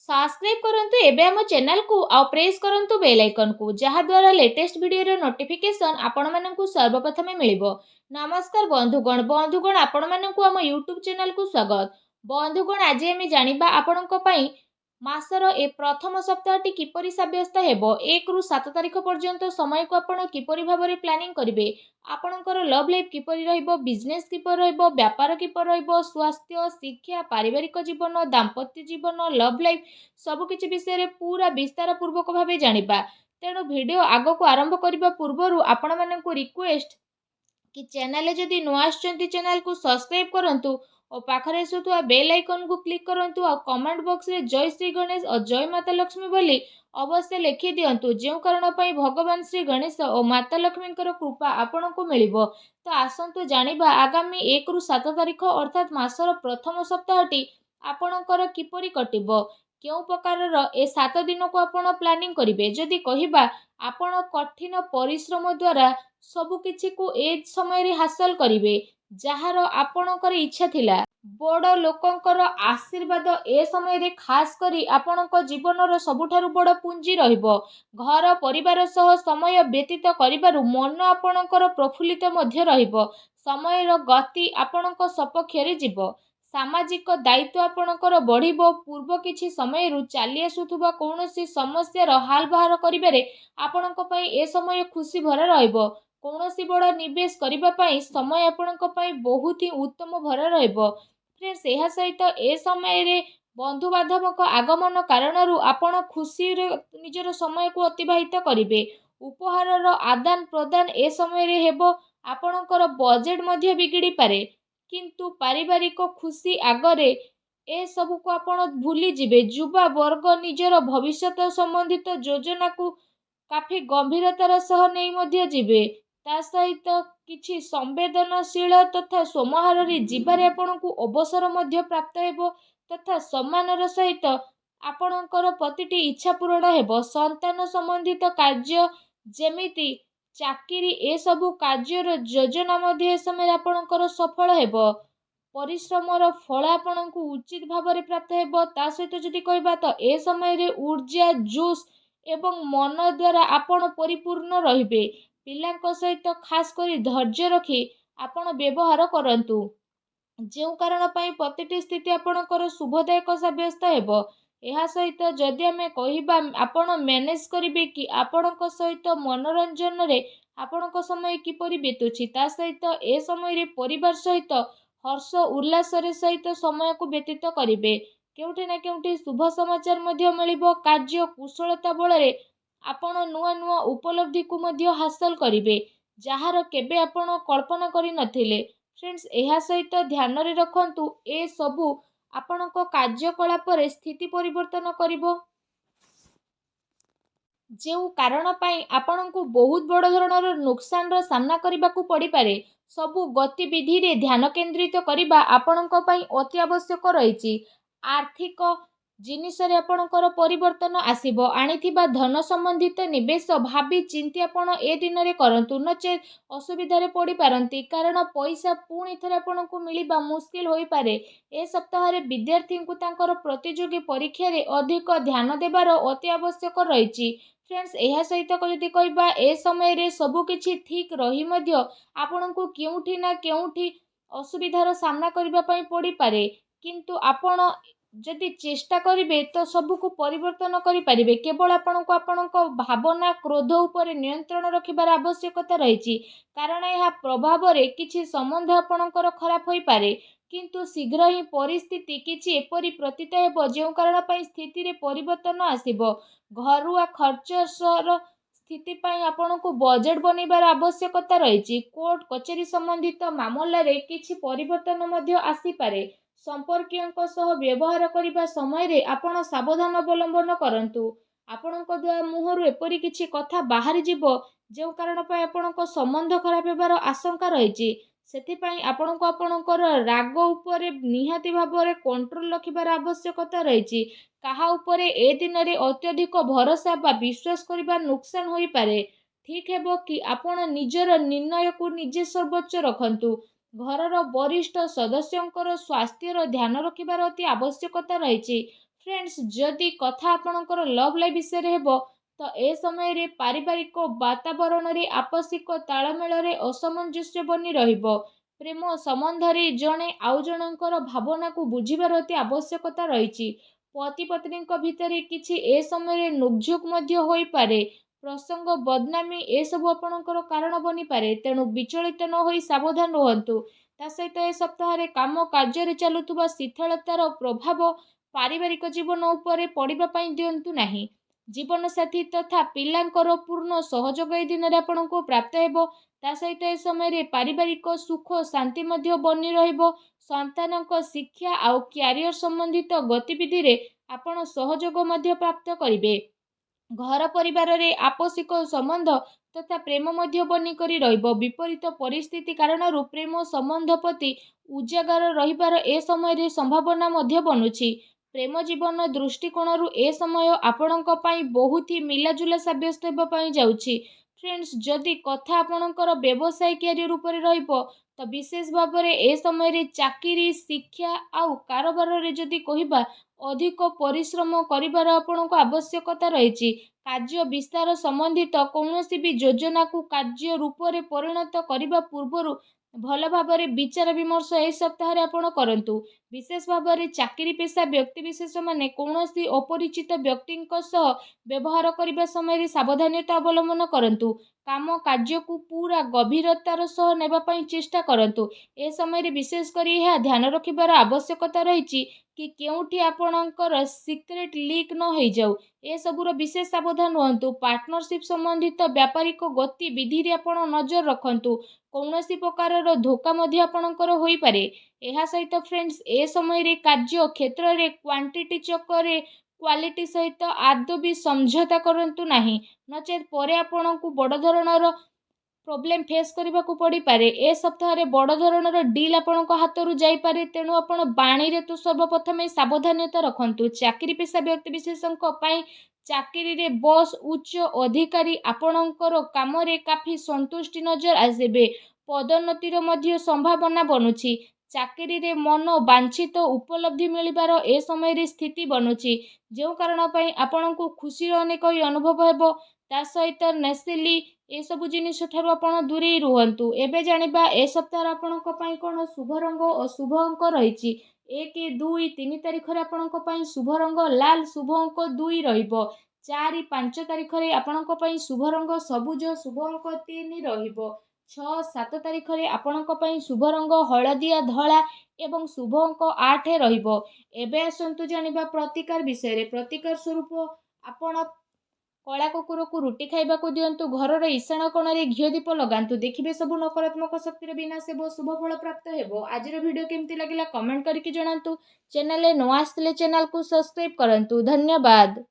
Subscribe करंतु एबे हम चैनल को आ प्रेस करंतु बेल आइकन को जहा द्वारा लेटेस्ट वीडियो रो नोटिफिकेशन आपण माननकु सर्वप्रथमे मिलिबो। नमस्कार बंधुगण आपण माननकु हम यूट्यूब चैनल को स्वागत। बंधुगण आज हम जानिबा आपणक पई मासर ए प्रथम सप्ताहटी किपरि साब्यस्त हेबो 1 रु 7 तारिख पर्यंत समय को आपण किपरि भाबरे प्लानिंग करिवे। आपणकर लव लाइफ किपरि रहइबो, बिजनेस किपरि रहइबो, व्यापार किपरि रहइबो, स्वास्थ्य, शिक्षा, पारिवारिक जीवन, दाम्पत्य जीवन, लव लाइफ सबु किछि विषय रे पूरा विस्तार पूर्वक भाबे जानिबा। तेणु वीडियो आगो को आरंभ करिबा पूर्वरु आपण माननकु रिक्वेस्ट कि चैनल जदि नुआ आछंती चैनल को सब्सक्राइब करंतु और पाखरे आसुथुआ बेल आइकन को क्लिक करंतु और कमेंट बॉक्स रे जय श्री गणेश और जय माता लक्ष्मी बोली अवश्य लिखि दियंतु जेउ कारण पई भगवान श्री गणेश और माता लक्ष्मी कृपा आपण को मिलिबो। तो आसंतु जानिबा आगामी 1 रु 7 तारिख अर्थात मासर प्रथम सप्ताहटी आपणकर किपरि कटिबो, केउ प्रकारर ए 7 दिन को आपण प्लानिंग करिवे। जदि कहिबा आपण कठिन परिश्रम द्वारा सबु किछि को ए समय रे हासिल करिवे जहार आपणकर इच्छा थिला। बड़ लोकंकर आशीर्वाद ए समय रे खास करी आपणक जीवनर सबुठारु बड़ पुंजी रहिबो। घर परिवार सह समय व्यतीत करिबारु मन आपणकर प्रफुल्लित मध्य रहिबो। समयर गति आपणक सपक्ष रे जिवो। सामाजिक दायित्व आपणकर बढ़िबो। पूर्व किछि समय रु चाली आसुथुबा कोनोसी समस्या रो हाल बाहर करिबारे आपणक पई ए समय खुशी भरा रहिबो। कोनोसी बड़ निवेश करिबा पई समय आपणक पई बहुत ही उत्तम भरा रहिबो। फ्रेंड्स एहा सहित ए समय रे बंधु बांधवक आगमन कारणरू आपण खुशी रे निजर समय को अतिबाहित करिवे। उपहारर आदान प्रदान ए समय रे हेबो। आपणकर बजेट मध्य बिगिड़ी पारे किंतु पारिवारिक खुशी आगरे ए सबु को आपण भूली जिवे। युवा वर्ग निजर भविष्यत संबंधित योजना को काफी गंभीरतार सह नहीं मध्य जिवे। ता सहित किछि संवेदनशील तथा सोमहार रे जीवारे आपणकु अवसर मध्य प्राप्त हेबो तथा सम्मानर सहित आपणकर प्रतिटी इच्छा पूर्ण हेबो। संतान संबंधित कार्य जेमिति चाकरी ए सबु कार्यर योजना मध्य ए समय आपणकर सफल हेबो। परिश्रमर फल आपणकु उचित भाव रे प्राप्त हेबो। ता सहित जदि कहबा तो ए समय रे ऊर्जा जोश एवं मन द्वारा आपण परिपूर्ण रहिबे। पिलांक सहित खास करी धैर्य रखी आपण व्यवहार करंतु जेउ कारण पई प्रतिटी स्थिति आपणकर शुभदायक साब्यस्त हेबो। एहा सहित जदि आमे कहिबा आपण मैनेज करिवे कि आपणक सहित मनोरंजन रे आपणक समय किपरि बीतुछि। ता सहित ए समय रे परिवार सहित हर्ष उल्लास रे सहित समय को व्यतीत करिवे। केउठी ना केउठी शुभ समाचार मध्य मिलिबो। कार्य कुशलता बळ रे आपण नुआ नुआ उपलब्धि को मध्य हासिल करिवे जहार केबे आपण कल्पना करि नथिले। फ्रेंड्स एहा सहित ध्यान रे रखंतु ए सबु आपणक कार्यकलाप रे स्थिति परिवर्तन करिवो जेउ कारण पई आपणकु बहुत बड़ धरणर नुकसान रो सामना करिबाकू पड़ी पारे। सबु गतिविधि रे ध्यान केंद्रित करिबा आपणक पई अति आवश्यक रहिछि। आर्थिक जिनिस रे आपणकर परिवर्तन आसीबो। आनिथिबा धन संबंधित निवेश भाबी चिंती आपण ए दिन रे करंतु नचे असुविधा रे पड़ी पारंती कारण पैसा पुणी थरे आपणकु मिलिबा मुश्किल होई पारे। ए सप्ताह रे विद्यार्थी को तांकर प्रतियोगी परीक्षा रे अधिक ध्यान देबार अति आवश्यक रहिछि। फ्रेंड्स एहा सहित जदि कहबा ए समय रे सबु किछि ठीक रही मध्य आपणकु केउठी ना केउठी असुविधार सामना करिबा पई पड़ी पारे किंतु आपण जदि चेष्टा करिवे तो सबु को परिवर्तन करि परिवे। केवल आपणको आपणको भावना क्रोध उपरे नियंत्रण रखिबार आवश्यकता रहिछि कारण यह प्रभाव रे किछि संबंध आपणकर खराब होई पारे किंतु शीघ्र ही परिस्थिति किछि एपरि प्रतीत हेबो जेउ कारण पई स्थिति रे परिवर्तन आसीबो। घरुआ खर्चर स्थिति पई आपणको बजेट बनेबार आवश्यकता रहिछि। कोर्ट कचेरी संबंधित मामला रे किछि परिवर्तन मध्य आसी पारे। संपर्कियों सह व्यवहार करिबा समय रे आपण सावधान अवलंबन करंतु। आपणको द्वारा मुहरु एपरि किछि कथा बाहरी जिवो जेउ कारण पई आपणको संबंध खराब हेबार आशंका रहिछि। सेथि पई आपणको आपणकर राग उपरे निहाती भाबरे कंट्रोल रखिबार आवश्यकता रहिछि। काहा उपरे ए दिन रे अत्यधिक भरोसा बा विश्वास करिबा नुकसान होई पारे। ठीक हेबो कि आपण निजर निर्णय को निजे सर्वोच्च रखंतु। घरर वरिष्ठ सदस्यंकर स्वास्थ्यर ध्यान रखिबार अति आवश्यकता रहिछि। फ्रेंड्स जदि कथा आपणकर लव लाइफ विषय हेब तो ए समय पारिवारिक वातावरण रे आपसिक तालमेल रे असमंजस्य बनी रहिबो। प्रेम संबंध रे जणे आउ जणकर भावना को बुझिबार अति आवश्यकता रहिछि। पति पत्नी भितर किछि ए समय नोकझोक मध्य होई पारे। प्रसंग बदनामी ए सब आपणकर कारण बनी पारे, तेणु विचलित न होई सावधान रहंतु। ता सहित ए सप्ताह काम कार्य चलुवा शिथिलतार प्रभाव पारिवारिक जीवन उपरे पड़िबा पई दियंतु नाही। जीवन साथी तथा पिलांकर पूर्ण सहयोग ए दिन आपको प्राप्त हेबो। ता सहित ए समय पारिवारिक सुख शांति मध्य बनी रहिबो। संतानक शिक्षा आउ क्यारियर संबंधित गतिविधि रे आपण सहयोग मध्य प्राप्त करिवे। घर परिवार रे आपसिक संबंध तथा प्रेम मध्य बनी करी रहिबो। विपरीत परिस्थिति कारण प्रेम संबंध प्रति उजागर रहिबार ए समय संभावना मध्य बनुछि। प्रेम जीवन दृष्टिकोण ए समय आपणक पई बहुत ही मिलाजुला साब्यस्त हेबा पई जाउछि। फ्रेंड्स जदि कथा आपणकर व्यवसाय कैरियर ऊपर रहिबो तो विशेष भाव में ए समय चाकरी शिक्षा आउ कारोबार रे जदि कहिबा अधिक परिश्रम करिबार आपणको आवश्यकता रहिछि। कार्य विस्तार संबंधित कौनसी भी योजना को कार्य रूप में परिणत करने पूर्व भल भाव विचार विमर्श ए सप्ताह आपण करंतु। विशेष भाव में चाकरी पेशा व्यक्तिविशेष माने कौनसी अपरिचित व्यक्ति व्यवहार करने समय सावधानता अवलंबन करंतु। काम कार्य को पूरा गभीरतार सह नेबा पई चेष्टा करंतु। ए समय विशेष करी यह ध्यान रखिबार आवश्यकता रहिछि कि केउठी आपणकर सिक्रेट लीक न हो जाऊ। ए सबुर विशेष सावधान रहंतु। पार्टनरशिप संबंधित व्यापारिक गतिविधि रे आपण नजर रखंतु। कौनसी प्रकार धोखा मध्य आपणकर होई पारे। एहा सहित फ्रेंड्स ए समय रे कार्य क्षेत्र रे क्वांटिटी चक्कर क्वालिटी सहित आदौ भी समझौता करंतु नाही, नचेत परे आपणकु बड़ धरणर प्रोब्लेम फेस करने को पड़ पारे। ए सप्ताह बड़ धरणर डील आपण हाथ जाई पारे, तेणु आपण बाणी रे तो सर्वप्रथम सावधानता रखंतु। चाकरी पेशा व्यक्ति विशेषज्ञ पई चाकरी रे बॉस उच्च अधिकारी आपणकर काम रे काफी संतुष्टि नजर आसेबे। पदोन्नतिर मध्य संभावना बनुछि। चाकरी रे मन वांछित उपलब्धि मिलिबार ए समय रे स्थिति बनुछि, जो कारण पई आपणको खुशी अनेक अनुभव हेबो। ता सहित नेसिली ए सब जिनिस ठारू आपण दूरे रुहंतु। एबे जानिबा ए सप्ताह आपणक पई कोन शुभ रंग और शुभ अंक रहिछि। 1 2 3 तारिख रे आपणक पई शुभ रंग लाल, शुभ अंक 2 रहिबो। 4 5 तारिख रे आपणक पई शुभ रंग सबुज, शुभ अंक 3 रहिबो। 6 7 तारिख रे आपणक पई शुभ रंग हळदिया धळा एवं शुभ अंक 8 रहिबो। एबे आसंतु जानिबा प्रतिकार विषय रे। प्रतिकार स्वरूप आपण कला कुकुर को रुटी खाइबा को दियंतु। घर ईशान कोण रे घिओ दीप लगांतु। देखिबे सब नकारात्मक शक्ति विनाश हेबो, शुभ फल प्राप्त हेबो। आजिर वीडियो केमती लागिला कमेंट करके जणांतु। चैनल रे न आस्थिले चैनल को सब्सक्राइब करंतु। धन्यवाद।